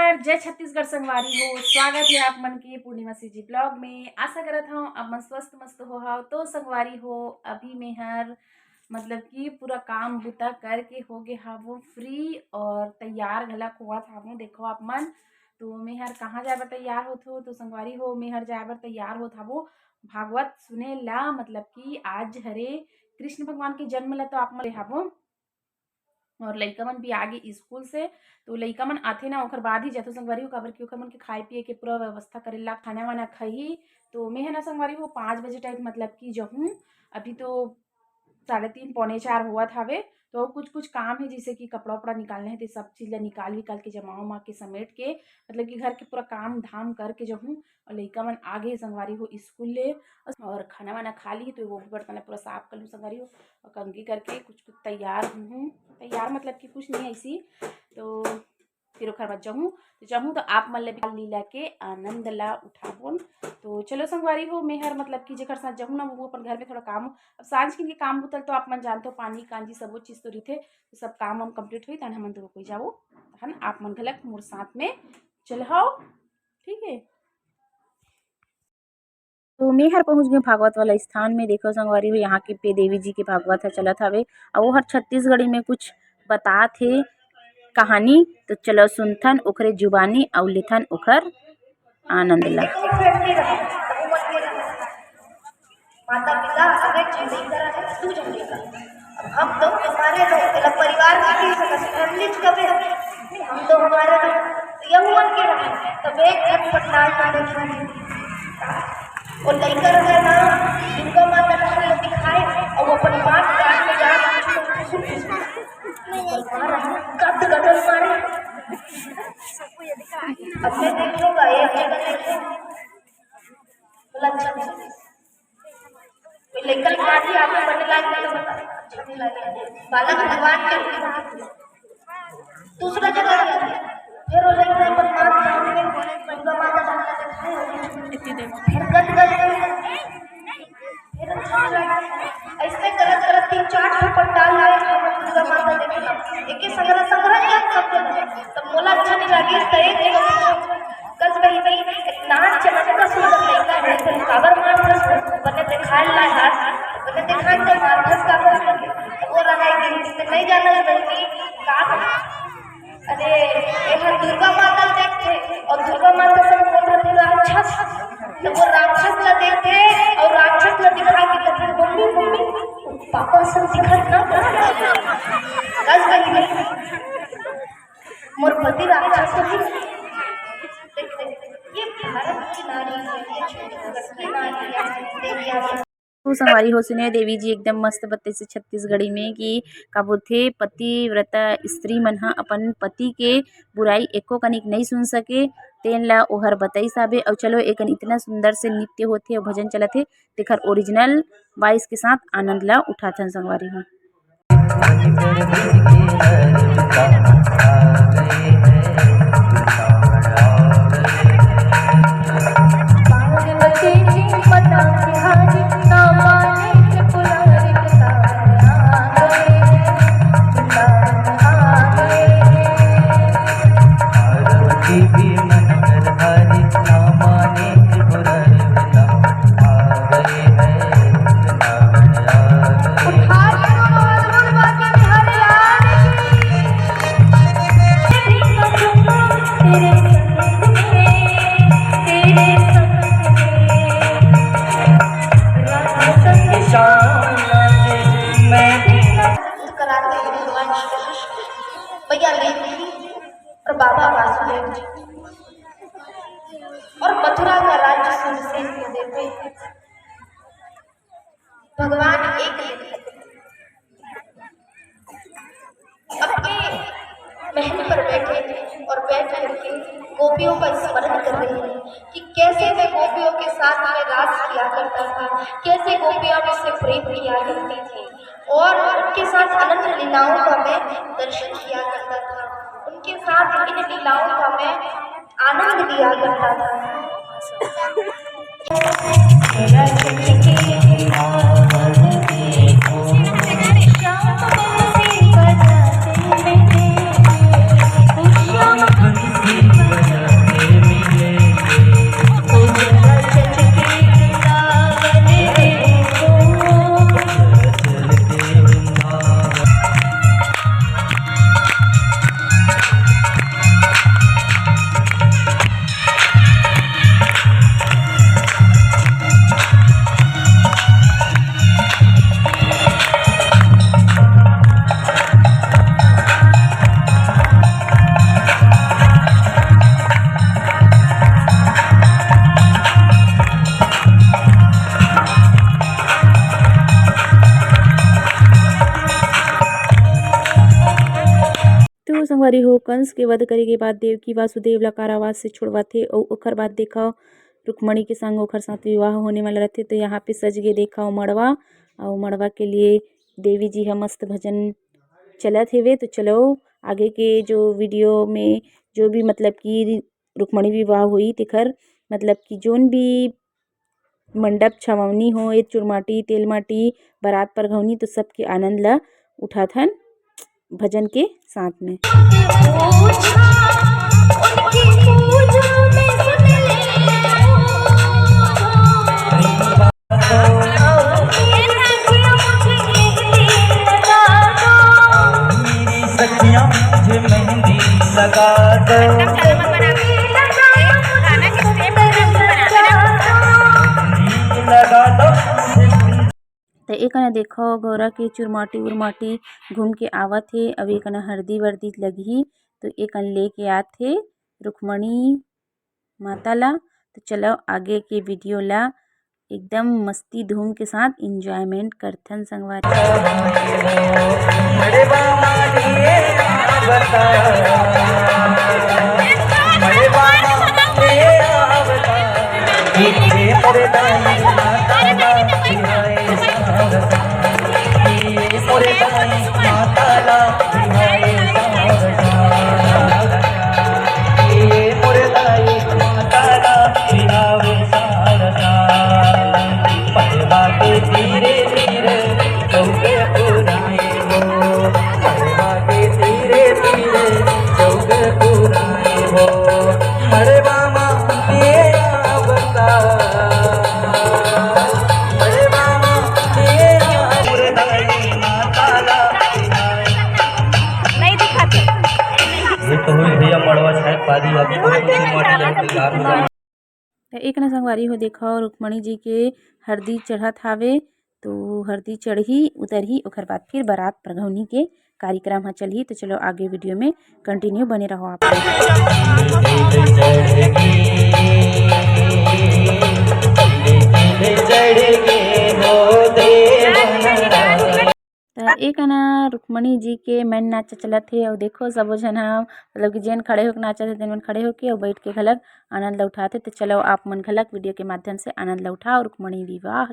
नमस्कार, जय छत्तीसगढ़ संगवारी हो। स्वागत है आप मन के पूर्णिमा सी जी ब्लॉग में। आशा करत हूँ अब मन स्वस्थ मस्त हो हाव। तो संगवारी हो अभी मैं हर मतलब कि पूरा काम बुता करके हो गए हावो फ्री और तैयार घलक हुआ था। देखो आप मन तो मैं हर कहाँ जाए बर तैयार होत हो। तो संगवारी हो मैं हर जाए बर तैयार होत हावो भागवत सुने ला। मतलब कि आज हरे कृष्ण भगवान के जन्म ला तो आप मन हावो और लइका मन भी आगे स्कूल से। तो लइका मन आथे ना ओकर बाद ही जाथे संगवारी हो काबर कि ओकर मन के खाए पिए के पूरा व्यवस्था करेला खाना वाना खाही। तो मैं है ना संगवारी हो 5 बजे टाइप मतलब कि जहूँ अभी तो 3:30 पौने 4 हुआ हवे। तो कुछ काम है जैसे कि कपड़ा उपड़ा निकालने है तो सब चीज़ ला निकाल के जमा उमा के समेट के मतलब कि घर के पूरा काम धाम करके जहूँ और लइका मन आगे संगवारी हो स्कूल ले और खाना वाना खा ली। तो वो भी बर्तन पूरा साफ कर लूँ संगवारी हो और कंघी करके कुछ तैयार हूँ। तैयार मतलब कि कुछ नहीं ऐसी तो फिर ओखर बाद जहूँ तो आप मन ले लीला के आनंद ला उठाबोन। तो चलो संगवारी हो मैं हर मतलब कि जेकर साथ जहूँ ना वो अपन घर में थोड़ा काम अब सांझ के काम बुतल तो आप मन जानते हो पानी कांजी सब वो चीज़ तो रही थे। तो सब काम हम कंप्लीट हुई तहन हमन तो कोई जाओ तहन आप मन घलक मोर साथ में चल हाओ ठीक है। तो मैं हर पहुँच गए भागवत वाला स्थान में। देखो संगवारी हो यहाँ के पे देवी जी के भागवत है चलत हवे और वो हर छत्तीसगढ़ी में कुछ बतात हे कहानी। तो चलो सुनथन ओखरे जुबानी और लिथन ओखर आनंद ला। माता पिता अगर नहीं करा है तू जमेगा। हम तो हमारे लोग परिवार की फैमिली कबे हम तो हमारे यह मन के रहे तब एक घर पटनाल वाले और लेकर अगर ना दुर्गा माता का दिखाए और वो अपन बात काट में जा कद गदल मारे अपने देख लो गाये अपने लेकर काटी आगे बढ़ने लगे तो अच्छा नहीं लगे बालक भगवान के दूसरा जगह फिर वो लेकर अपन बात सामने दुर्गा माता का फिर गद ऐसे करत करत 3-4 ठोकर डाल लाए दुर्गा माता देखेला एक संग्रह याद सब तब मोला अच्छा नहीं लगी तो एक कस गई इतना चमकता सुंदर लड़का है काबर मारस बने दिखाए ला हाथ बने दिखाए तो मारस काबर वो लगाई नहीं जाना बल्कि का अरे ये दुर्गा माता देखते और दुर्गा माता से बोल रहे राक्षस तो वो राक्षस ला देखते और राक्षस ला दिखा के कहते मम्मी पापा से दिखत ना कस गई मोर पति राक्षस ही तो संगवारी हो सुने देवी जी एकदम मस्त बत्ते से छत्तीसगढ़ी में कि का बोलथे पतिव्रता स्त्री मन ह अपन पति के बुराई एको कनिक नहीं सुन सके तेन ला ओहर बताई साबे। और चलो एक इतना सुंदर से नृत्य होथे और भजन चलत हे तेखर ओरिजिनल वॉइस के साथ आनंद ला उठाथन संगवारी हो। और बाबा वासुदेव जी और मथुरा का राज्य सुनते देते भगवान एक अपने महल पर बैठे थे और बैठ करके गोपियों का स्मरण कर रहे हैं कि कैसे मैं गोपियों के साथ में रास किया करता था, कैसे गोपियां मुझसे प्रेम किया करती थी और उनके साथ अनंत लीलाओं का मैं दर्शन किया करता था, उनके साथ इन लीलाओं का मैं आनंद लिया करता था। संगवारी हो कंस के वध करे के बाद देवकी वासुदेव ला कारावास से छुड़वाथे और ओखर बाद देखा रुक्मणी के संग ओखर साथ विवाह होने वाला रहते। तो यहाँ पे सज के देखा मड़वा और मड़वा के लिए देवी जी हा मस्त भजन चलत हेवे। तो चलो आगे के जो वीडियो में जो भी मतलब कि रुक्मणी विवाह हुई तेखर मतलब कि जोन भी मंडप छावनी हो ए चुरमाटी तेलमाटी बारात परघौनी तो सबके आनंद ला उठाथन भजन के साथ में। तो एक देखो गौरा के चुरमाटी उरमाटी घूम के आवत हे। अब एक हरदी वर्दी लगी तो एक लेके आथे रुक्मणी माता ला। तो चलो आगे के वीडियो ला एकदम मस्ती धूम के साथ इंजॉयमेंट करथन संगवारी। एक न संगवारी हो देखो रुक्मणी जी के हरदी चढ़त हावे। तो हरदी चढ़ी उतरही ओखर बाद फिर बारात परघौनी के कार्यक्रम हा चलही। तो चलो आगे वीडियो में कंटिन्यू बने रहो आप। एक ना रुक्मणी जी के मैन नाचा चलत हे और देखो सबो झन हा मतलब कि जेन खड़े होकर नाचत हे तेन मन खड़े होके और बैठ के घलक आनंद ला उठाते। तो चलो आप मन घलक वीडियो के माध्यम से आनंद ला उठाओ रुक्मणी विवाह।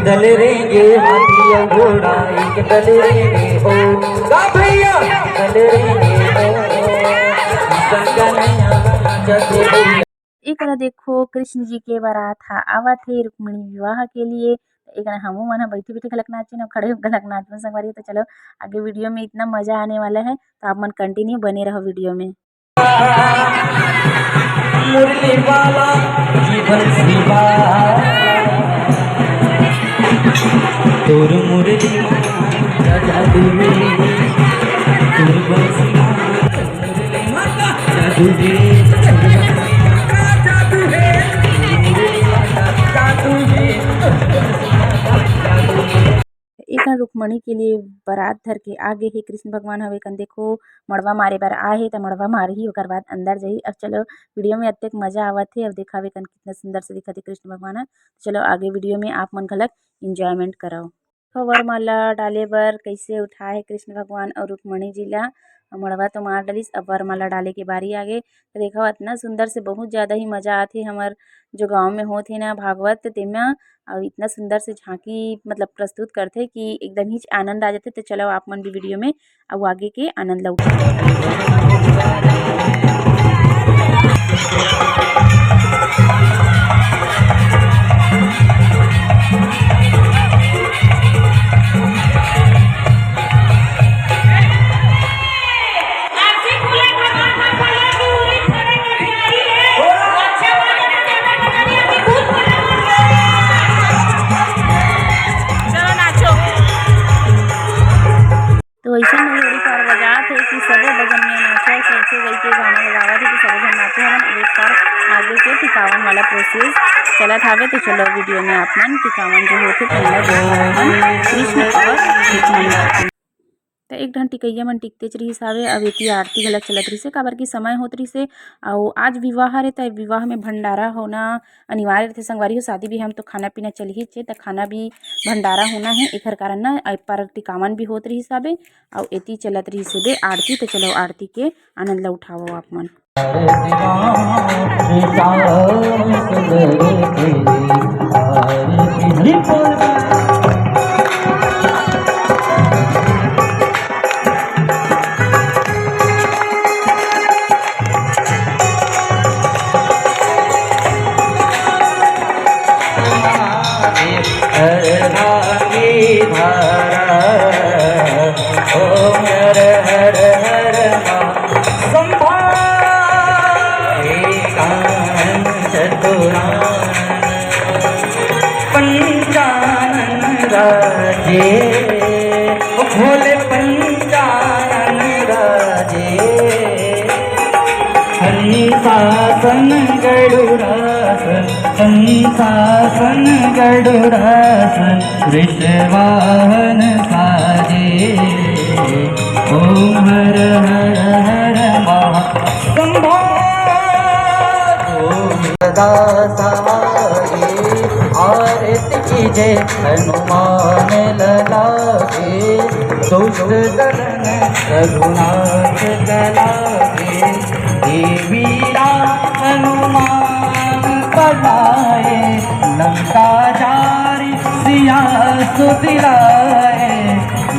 दल रेंगे हाथिया घोड़ा एक दल रेंगे हो गा भैया दल रेंगे हो। एक देखो कृष्ण जी के बारात हा आवत थे रुक्मणी विवाह के लिए। एक हमू मन बैठे बैठे घलक नाचे न खड़े होकर घलक नाच संगवारी। तो चलो आगे वीडियो में इतना मजा आने वाला है तो आप मन कंटिन्यू बने रहो वीडियो में। मुरली वाला जीवन शिवा तोर मुरली जादू में तोर बंसी जादू एक रुक्मणी के लिए बारात धर के आगे ही कृष्ण भगवान हवे कन देखो मड़वा मारे बार आए तो मड़वा मार ही ओकर बाद अंदर जाही। अब चलो वीडियो में अत्यक मजा आवत है। अब देखावे कन कितना सुंदर से दिखत है कृष्ण भगवान। चलो आगे वीडियो में आप मन घलक इंजॉयमेंट कराओ। वरमाला डाले बर कैसे उठाए कृष्ण भगवान और रुक्मणी जी ला मड़वा तो मार डालिस। अब वरमाला डाले के बारी आगे तो देखा इतना सुंदर से बहुत ज़्यादा ही मजा आथे। हमार जो गांव में होथे ना भागवत तेमा और इतना सुंदर से झांकी मतलब प्रस्तुत करते कि एकदम ही आनंद आ जाते। तो चलो आप मन भी वीडियो में अब आगे के आनंद ला तो ऐसा नहीं पार बजात है कि सबो बजन में नाचा सबसे गई के गाना बजावा थे तो सब जन नाचे हवन एक पार आगे आगे के टिकावन वाला प्रोसेस चलत हावे। तो चलो वीडियो में आप मन टिकावन जो होते कृष्ण और रुक्मिणी तो एक ढन टिकैया मन टिकतेच रहिस हावे। अब एती आरती घलक चलत रहिसे काबर की समय होत रहिसे अउ आज विवाह रे त विवाह में भंडारा होना अनिवार्य रहिथे संगवारी हो। शादी भी हम तो खाना पीना चलही चे त खाना भी भंडारा होना है एखर कारण न पर टिकावन भी होत रहिस हावे अउ एती चलत रहिसे बे आरती। तो चलो आरती के आनंद ल उठावो आप मन। पंचानन राजे भोले पंचानन राजे हंसासन गरुड़ासन हंसासन गरुड़ासन वृषवाहन साजे ओम हर हर हर महाशंभो सदा समाये आरती कीजे हनुमान ललागे दुष्ट दलन रघुनाथ गलागे देवी राम हनुमान पधारे लंका जारी सिया सुदिलाए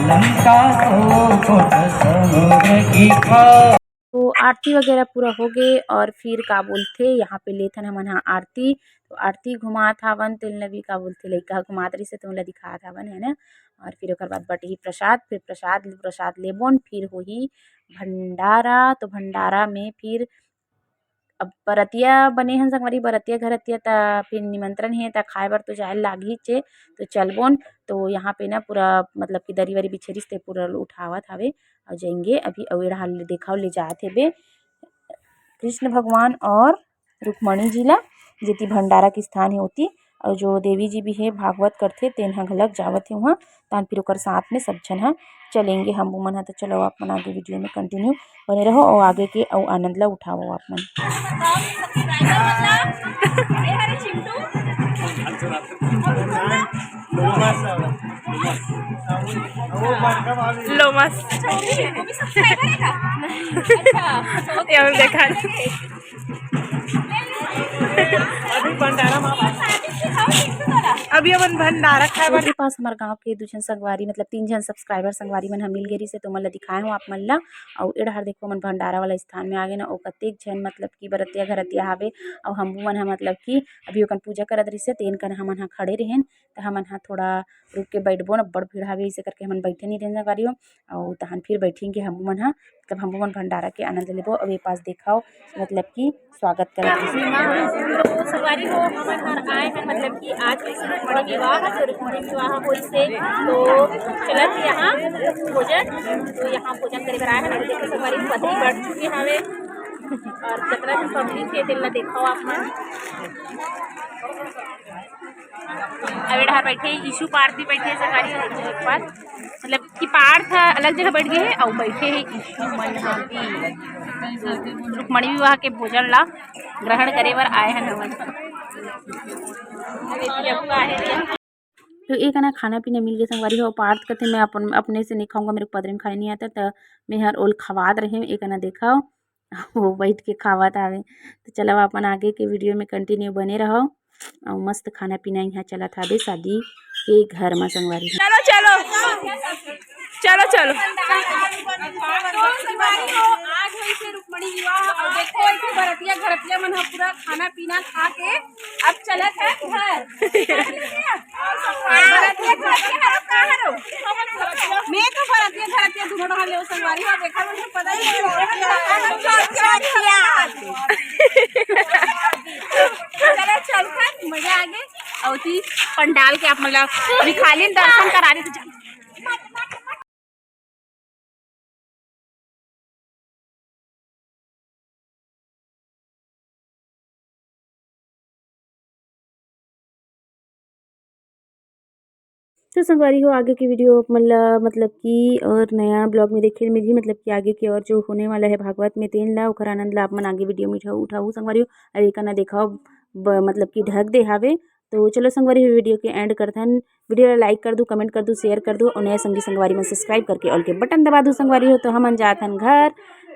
लंका सोकोट समुद्र की खाए। तो आरती वगैरह पूरा हो गए और फिर का बोलथे यहाँ पे लेथन हमन हा आरती। तो आरती घुमात हावन तेल नबी का बोलथे लइका घुमात रही से तुमला दिखात हावन है ना। और फिर ओकर बाद बटही प्रसाद फिर प्रसाद लेबोन फिर होही भंडारा। तो भंडारा में फिर अब बरतिया बने हन संगवारी बरतिया घरतिया त फिर निमंत्रण हे त खाए बर तो जाए लागही चे। तो चलबोन तो यहाँ पे ना पूरा मतलब कि दरी वरी बिछेरिस ते पूरा उठावत हावे और जाएंगे अभी अवेड़ा हाल देखाओ ले जात हे बे कृष्ण भगवान और रुक्मणी जी ला जेती भंडारा के स्थान हे होती। और जो देवी जी भी है भागवत करथे तेन ह घलक जावत हे वहाँ तान फिर ओकर साथ में सब झन ह चलेंगे हम मन ह। तो चलो आप मन आगे वीडियो में कंटिन्यू बने रहो और आगे के और आनंद ला उठाओ आप मन। लोमस देखा अभी अपन भंडारा खाए के पास हमारे गांव के दो जन संगवारी मतलब 3 जन सब्सक्राइबर संगवारी मन मिल गई से तो मन ला दिखाए हूँ आप मन ला। और एडहर देखो मन भंडारा वाला स्थान में आगे ना ओ कतेक जन मतलब कि बरतिया घरतिया हावे और हमू मन मतलब कि अभी ओकन पूजा करत रही से तेन कन हमन हा खड़े रहेन तो हमन हा थोड़ा रुक के बैठबो न बड़ भीड़ हावे इसे करके हमन बैठे नहीं रहेन संगवारी हो। और तहन फिर बैठेंगे हमू मन हा मतलब हमू मन भंडारा के आनंद लेबो। अब ये पास देखाओ मतलब कि स्वागत करत तो संगवारी हो हमन हर आए हैं मतलब कि आज रुक्मणी विवाह तो रुक्मणी विवाह होई से तो चलत यहाँ भोजन। तो यहाँ भोजन करे बर आए हैं देखो संगवारी पतरी बढ़ चुके हावे और कितना भी पब्लिक है तेल ला देखो आप मन। अवेड़ा बैठे ईशु पार्थ भी बैठे संगवारी एक बार मतलब कि पार्थ अलग जगह बैठ गए है और बैठे है ईशु मन भी रुक्मणी विवाह के भोजन ला ग्रहण करे बर आए हैं हमन। तो एक ना खाना पीना मिल गया संगवारी हो। पार्थ कहते मैं अपने से नहीं खाऊंगा मेरे को पदरे में खाने नहीं आता तो मैं हर ओल खवाद रहे एक ना देखाओ वो बैठ के खावत आवे। तो चलो अपन आगे के वीडियो में कंटिन्यू बने रहो और मस्त खाना पीना यहाँ चला था बे शादी के घर में संगवारी। चलो चलो चलो चलो आज हुई से रुक्मणी विवाह और देखो ऐसे बरतिया घरतिया मन पूरा खाना पीना खा के अब चलत है घर मैं तो बरतिया घरतिया दोनों रहा ले संगवारी हो देखा मुझे पता ही चलो चल कर मजा आ गए और पंडाल के आप मतलब अभी खाली दर्शन करा रही तो संगवारी हो आगे की वीडियो मतलब कि और नया ब्लॉग में देखे मिली मतलब कि आगे की और जो होने वाला है भागवत में तेन ला ओखर आनंद ला आप मन आगे वीडियो में उठाऊ संगवारी हो अरे का ना देखाओ मतलब कि ढक दे हावे। तो चलो संगवारी हो वीडियो के एंड करथन। वीडियो ला लाइक कर दो, कमेंट कर दो, शेयर कर दो और नया संगी संगवारी में सब्सक्राइब करके ऑल के बटन दबा दो संगवारी हो। तो हम जाथन घर।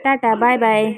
Tata bye bye.